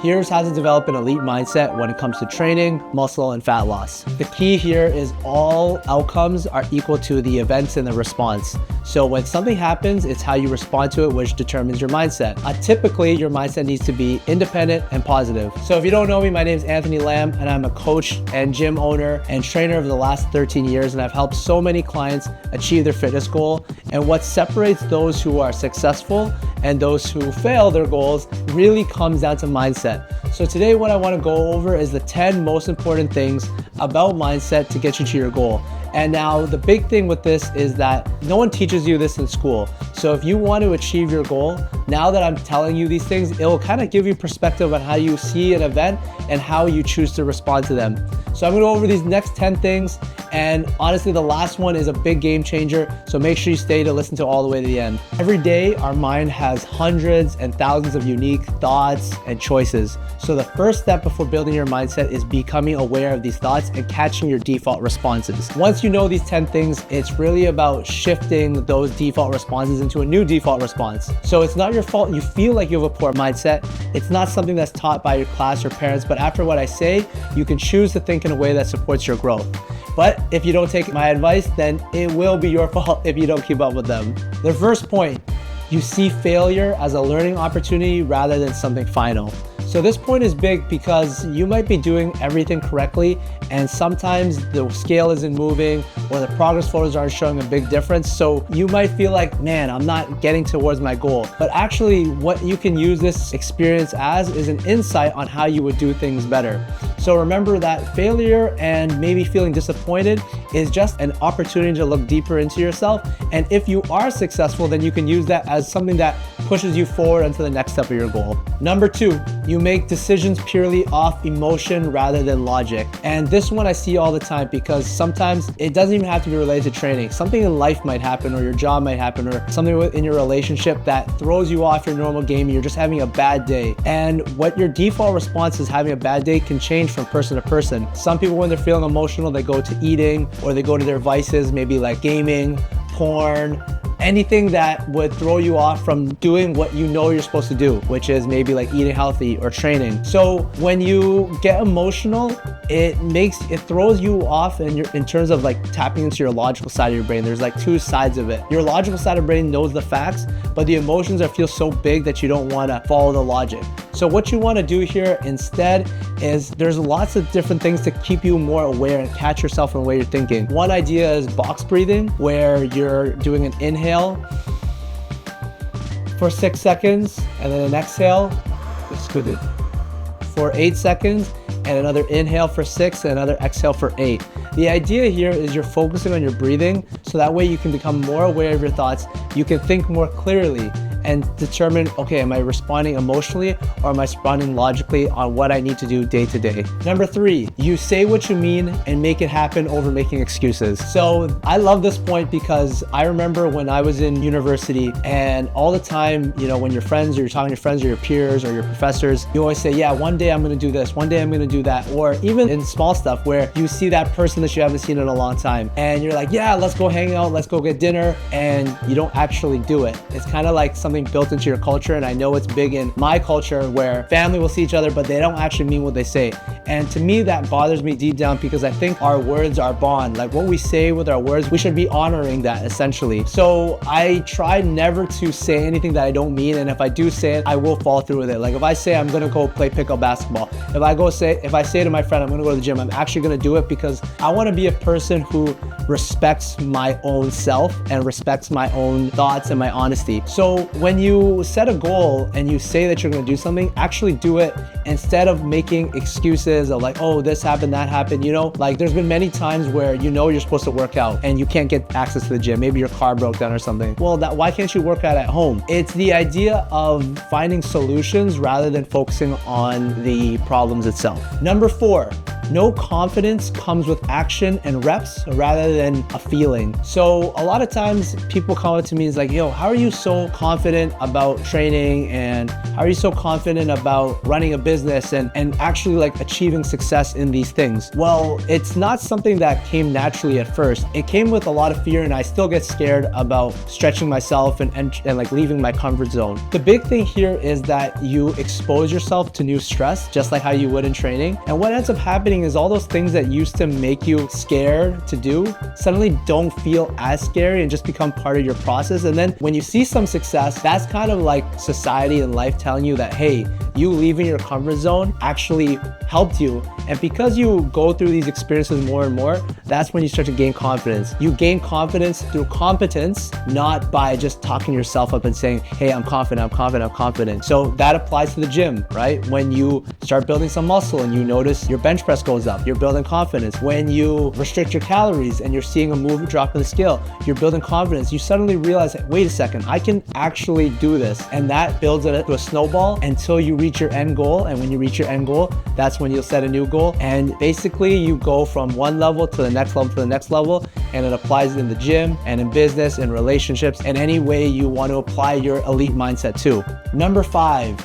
Here's how to develop an elite mindset when it comes to training, muscle, and fat loss. The key here is all outcomes are equal to the events and the response. So when something happens, it's how you respond to it, which determines your mindset. Typically, your mindset needs to be independent and positive. So if you don't know me, my name is Anthony Lam, and I'm a coach and gym owner and trainer over the last 13 years, and I've helped so many clients achieve their fitness goal. And what separates those who are successful and those who fail their goals really comes down to mindset. So today what I want to go over is the 10 most important things about mindset to get you to your goal. And now the big thing with this is that no one teaches you this in school. So if you want to achieve your goal, now that I'm telling you these things, it will kind of give you perspective on how you see an event and how you choose to respond to them. So I'm going to go over these next 10 things. And honestly, the last one is a big game changer. So make sure you stay to listen to all the way to the end. Every day, our mind has hundreds and thousands of unique thoughts and choices. So the first step before building your mindset is becoming aware of these thoughts and catching your default responses. Once you know these 10 things, it's really about shifting those default responses into a new default response. So it's not your fault you feel like you have a poor mindset. It's not something that's taught by your class or parents, but after what I say, you can choose to think in a way that supports your growth. But if you don't take my advice, then it will be your fault if you don't keep up with them. The first point, you see failure as a learning opportunity rather than something final. So this point is big because you might be doing everything correctly and sometimes the scale isn't moving or the progress photos aren't showing a big difference. So you might feel like, man, I'm not getting towards my goal. But actually what you can use this experience as is an insight on how you would do things better. So remember that failure and maybe feeling disappointed is just an opportunity to look deeper into yourself. And if you are successful, then you can use that as something that pushes you forward into the next step of your goal. Number 2, you make decisions purely off emotion rather than logic. And this one I see all the time because sometimes it doesn't even have to be related to training. Something in life might happen or your job might happen or something in your relationship that throws you off your normal game. You're just having a bad day. And what your default response is having a bad day can change from person to person. Some people, when they're feeling emotional, they go to eating or they go to their vices, maybe like gaming, porn, anything that would throw you off from doing what you know you're supposed to do, which is maybe like eating healthy or training. So when you get emotional, it throws you off in terms of like tapping into your logical side of your brain. There's like two sides of it. Your logical side of the brain knows the facts, but the emotions feel so big that you don't want to follow the logic. So what you want to do here instead is there's lots of different things to keep you more aware and catch yourself in the way you're thinking. One idea is box breathing, where you're doing an inhale for 6 seconds and then an exhale for 8 seconds and another inhale for 6 and another exhale for 8. The idea here is you're focusing on your breathing so that way you can become more aware of your thoughts. You can think more clearly and determine, okay, am I responding emotionally or am I responding logically on what I need to do day to day? Number 3, you say what you mean and make it happen over making excuses. So I love this point because I remember when I was in university and all the time, you know, when you're talking to your friends or your peers or your professors, you always say, yeah, one day I'm gonna do this, one day I'm gonna do that. Or even in small stuff where you see that person that you haven't seen in a long time and you're like, yeah, let's go hang out, let's go get dinner, and you don't actually do it. It's kind of like something built into your culture, and I know it's big in my culture where family will see each other but they don't actually mean what they say. And to me that bothers me deep down because I think our words are bond. Like what we say with our words, we should be honoring that essentially. So I try never to say anything that I don't mean, and if I do say it, I will follow through with it. Like if I say I'm gonna go play pickup basketball, if I say to my friend I'm gonna go to the gym, I'm actually gonna do it because I want to be a person who respects my own self and respects my own thoughts and my honesty. So when you set a goal and you say that you're going to do something, actually do it instead of making excuses of like, oh, this happened, that happened. You know, like there's been many times where you know you're supposed to work out and you can't get access to the gym. Maybe your car broke down or something. Well, why can't you work out at home? It's the idea of finding solutions rather than focusing on the problems itself. Number 4, no confidence comes with action and reps rather than a feeling. So a lot of times people come up to me and is like, yo, how are you so confident about training, and how are you so confident about running a business and actually like achieving success in these things? Well, it's not something that came naturally at first. It came with a lot of fear, and I still get scared about stretching myself and like leaving my comfort zone. The big thing here is that you expose yourself to new stress, just like how you would in training. And what ends up happening is all those things that used to make you scared to do suddenly don't feel as scary and just become part of your process. And then when you see some success, that's kind of like society and life telling you that, hey, you leaving your comfort zone actually helped you. And because you go through these experiences more and more, that's when you start to gain confidence. You gain confidence through competence, not by just talking yourself up and saying, hey, I'm confident, I'm confident, I'm confident. So that applies to the gym, right? When you start building some muscle and you notice your bench press goes up, you're building confidence. When you restrict your calories and you're seeing a move drop in the scale, you're building confidence. You suddenly realize, wait a second, I can actually do this. And that builds it to a snowball until you reach your end goal. And when you reach your end goal, that's when you'll set a new goal. And basically you go from one level to the next level to the next level. And it applies in the gym and in business and relationships and any way you want to apply your elite mindset to. Number five,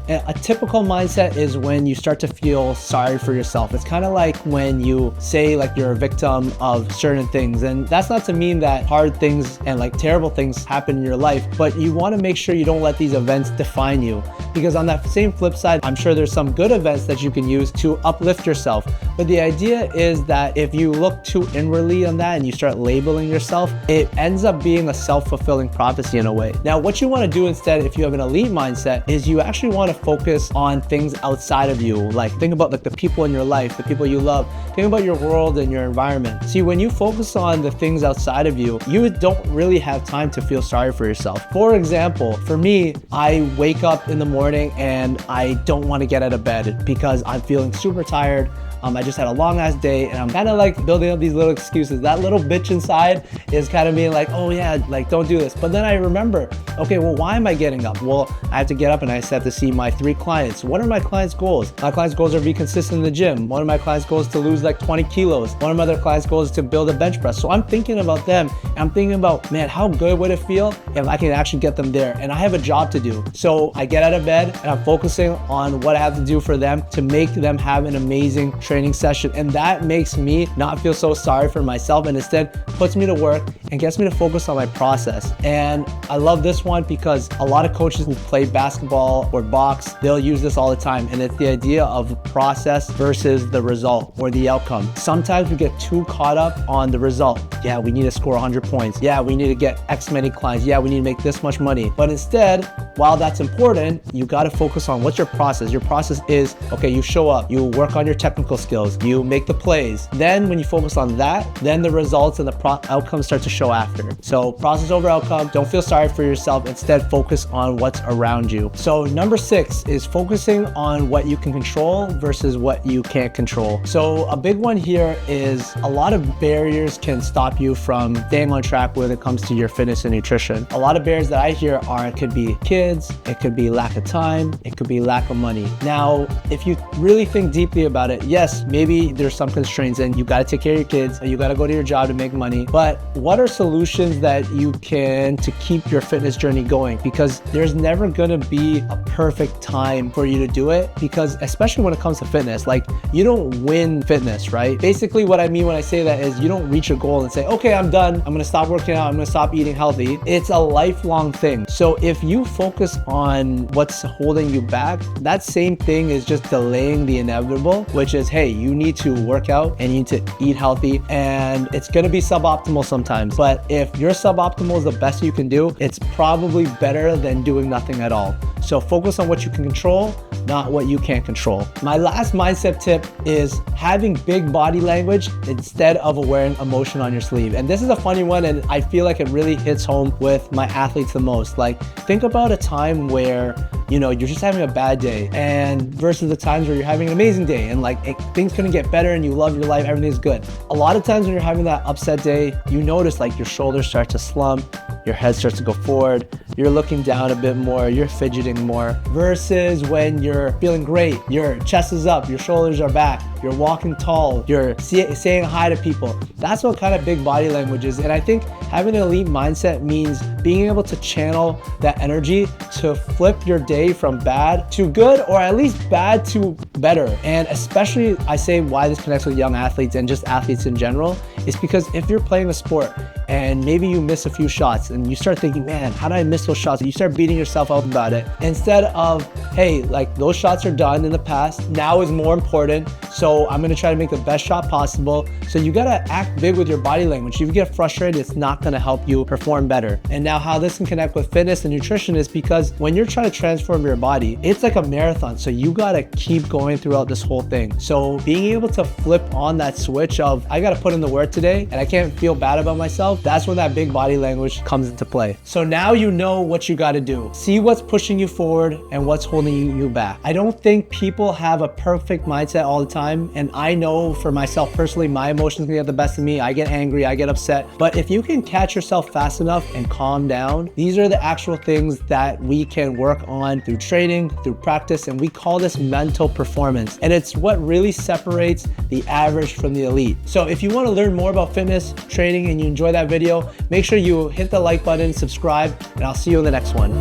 a typical mindset is when you start to feel sorry for yourself. It's kind of like when you say like you're a victim of certain things. And that's not to mean that hard things and like terrible things happen in your life, but you want to make sure you don't let these events define you. Because on that same flip side, I'm sure there's some good events that you can use to uplift yourself. But the idea is that if you look too inwardly on that and you start labeling yourself, it ends up being a self-fulfilling prophecy in a way. Now, what you want to do instead, if you have an elite mindset, is you actually want to focus on things outside of you. Like think about like the people in your life, the people you love. Think about your world and your environment. See, when you focus on the things outside of you, you don't really have time to feel sorry for yourself. For example, for me, I wake up in the morning and I don't want to get out of bed because I'm feeling super tired. I just had a long ass day and I'm kind of like building up these little excuses. That little bitch inside is kind of being like, oh yeah, like don't do this. But then I remember, okay, well, why am I getting up? Well, I have to get up and I have to see my 3 clients. What are my clients' goals? My clients' goals are to be consistent in the gym. One of my clients' goals is to lose like 20 kilos. One of my other clients' goals is to build a bench press. So I'm thinking about them. And I'm thinking about, man, how good would it feel if I can actually get them there? And I have a job to do. So I get out of bed and I'm focusing on what I have to do for them to make them have an amazing training session. And that makes me not feel so sorry for myself and instead puts me to work and gets me to focus on my process. And I love this one because a lot of coaches who play basketball or box, they'll use this all the time. And it's the idea of process versus the result or the outcome. Sometimes we get too caught up on the result. Yeah, we need to score 100 points. Yeah, we need to get X many clients. Yeah, we need to make this much money. But instead, while that's important, you got to focus on what's your process. Your process is, okay, you show up, you work on your technical skills, you make the plays. Then when you focus on that, then the results and the outcomes start to show after. So process over outcome, don't feel sorry for yourself, instead focus on what's around you. So number 6 is focusing on what you can control versus what you can't control. So a big one here is a lot of barriers can stop you from staying on track when it comes to your fitness and nutrition. A lot of barriers that I hear are, it could be kids, it could be lack of time, it could be lack of money. Now, if you really think deeply about it, yes, maybe there's some constraints and you got to take care of your kids, you got to go to your job to make money, but what are solutions that you can to keep your fitness journey going? Because there's never going to be a perfect time for you to do it, because especially when it comes to fitness, like you don't win fitness, right? Basically what I mean when I say that is you don't reach a goal and say, okay, I'm done, I'm going to stop working out, I'm going to stop eating healthy. It's a lifelong thing. So if you focus on what's holding you back, that same thing is just delaying the inevitable, which is, hey, you need to work out and you need to eat healthy, and it's going to be suboptimal sometimes. But if your suboptimal is the best you can do, it's probably better than doing nothing at all. So focus on what you can control, not what you can't control. My last mindset tip is having big body language instead of wearing emotion on your sleeve. And this is a funny one, and I feel like it really hits home with my athletes the most. Like, think about a time where, you know, you're just having a bad day, and versus the times where you're having an amazing day and like things couldn't get better and you love your life, everything's good. A lot of times when you're having that upset day, you notice like your shoulders start to slump, your head starts to go forward, you're looking down a bit more, you're fidgeting more, versus when you're feeling great, your chest is up, your shoulders are back, you're walking tall, you're saying hi to people. That's what kind of big body language is. And I think having an elite mindset means being able to channel that energy to flip your day from bad to good, or at least bad to better. And especially, I say why this connects with young athletes and just athletes in general, is because if you're playing a sport and maybe you miss a few shots and you start thinking, man, how did I miss those shots? You start beating yourself up about it. Instead of, hey, like those shots are done in the past, now is more important. So I'm gonna try to make the best shot possible. So you gotta act big with your body language. If you get frustrated, it's not gonna help you perform better. And now how this can connect with fitness and nutrition is because when you're trying to transform your body, it's like a marathon. So you gotta keep going throughout this whole thing. So being able to flip on that switch of, I gotta put in the work today and I can't feel bad about myself, that's when that big body language comes into play. So now you know what you gotta do. See what's pushing you forward and what's holding you back. I don't think people have a perfect mindset all the time. And I know for myself personally, my emotions can get the best of me. I get angry, I get upset. But if you can catch yourself fast enough and calm down, these are the actual things that we can work on through training, through practice, and we call this mental performance. And it's what really separates the average from the elite. So if you want to learn more about fitness, training, and you enjoy that video, make sure you hit the like button, subscribe, and I'll see you in the next one.